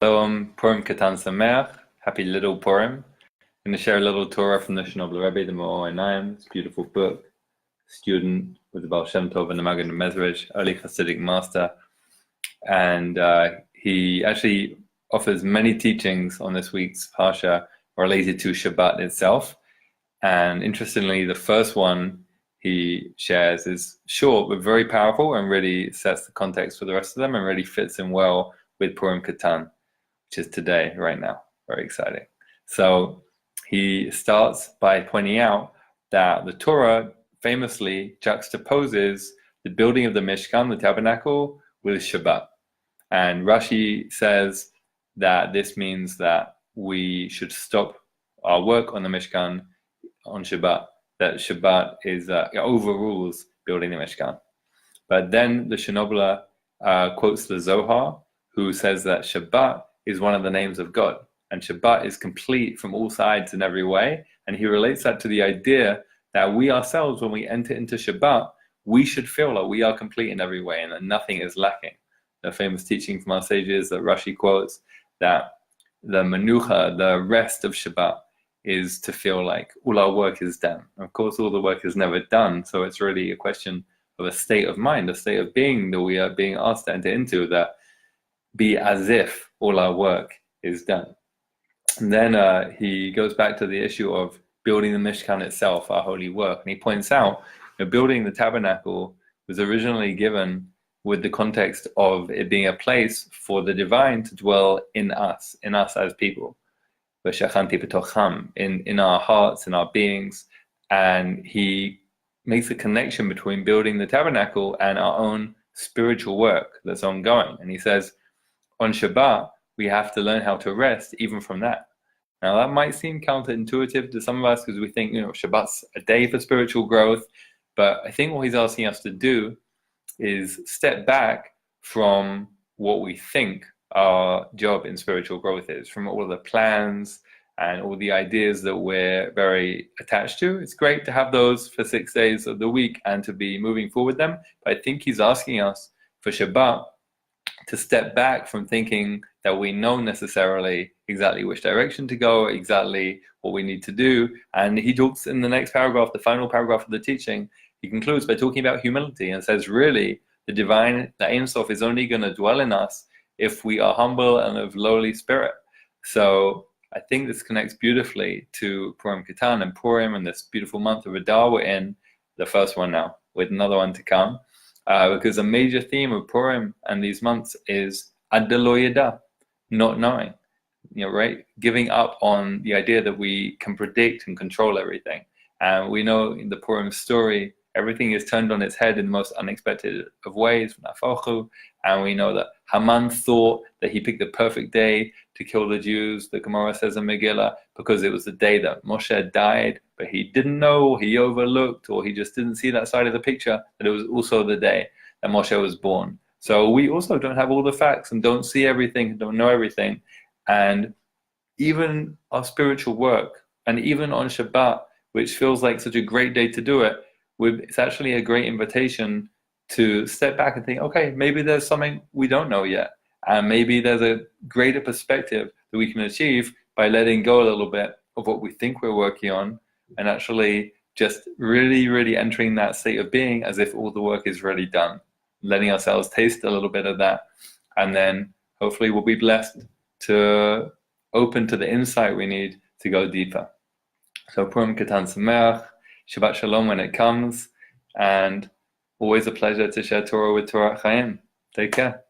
Purim Katan Sameach, happy little Purim. I'm going to share a little Torah from the Chernobyler Rebbe, the Me'or Einayim. It's a beautiful book. Student with the Baal Shem Tov and the Magen Mezrich, early Hasidic master. And he actually offers many teachings on this week's Parsha related to Shabbat itself. And interestingly, the first one he shares is short but very powerful and really sets the context for the rest of them and really fits in well with Purim Katan, which is today, right now. Very exciting. So he starts by pointing out that the Torah famously juxtaposes the building of the Mishkan, the tabernacle, with Shabbat. And Rashi says that this means that we should stop our work on the Mishkan on Shabbat, that Shabbat is overrules building the Mishkan. But then the Chernobyler quotes the Zohar, who says that Shabbat is one of the names of God, and Shabbat is complete from all sides in every way. And he relates that to the idea that we ourselves, when we enter into Shabbat, we should feel like we are complete in every way and that nothing is lacking. The famous teaching from our sages that Rashi quotes, that the menucha, the rest of Shabbat, is to feel like all our work is done. Of course, all the work is never done, so it's really a question of a state of mind, a state of being that we are being asked to enter into, that be as if all our work is done. And then he goes back to the issue of building the Mishkan itself, our holy work. And he points out that building the tabernacle was originally given with the context of it being a place for the divine to dwell in us as people. In our hearts, in our beings. And he makes a connection between building the tabernacle and our own spiritual work that's ongoing. And he says, on Shabbat, we have to learn how to rest even from that. Now, that might seem counterintuitive to some of us because we think, Shabbat's a day for spiritual growth. But I think what he's asking us to do is step back from what we think our job in spiritual growth is, from all the plans and all the ideas that we're very attached to. It's great to have those for 6 days of the week and to be moving forward them. But I think he's asking us for Shabbat to step back from thinking that we know necessarily exactly which direction to go, exactly what we need to do. And he talks in the next paragraph, the final paragraph of the teaching, he concludes by talking about humility and says, really, the divine, the Ein Sof, is only going to dwell in us if we are humble and of lowly spirit. So I think this connects beautifully to Purim Katan and Purim and this beautiful month of Adar we're in, the first one now, with another one to come. Because a major theme of Purim and these months is Ad Lo Yada, not knowing, right? Giving up on the idea that we can predict and control everything. And we know in the Purim story, everything is turned on its head in the most unexpected of ways. And we know that Haman thought that he picked the perfect day to kill the Jews, the Gemara says in Megillah, because it was the day that Moshe died, but he didn't know, he overlooked, or he just didn't see that side of the picture, that it was also the day that Moshe was born. So we also don't have all the facts and don't see everything, don't know everything. And even our spiritual work, and even on Shabbat, which feels like such a great day to do it, it's actually a great invitation to step back and think, okay, maybe there's something we don't know yet. And maybe there's a greater perspective that we can achieve by letting go a little bit of what we think we're working on and actually just really, really entering that state of being as if all the work is really done, letting ourselves taste a little bit of that. And then hopefully we'll be blessed to open to the insight we need to go deeper. So Purim Katan Sameach, Shabbat Shalom when it comes, and always a pleasure to share Torah with Torat Chayim. Take care.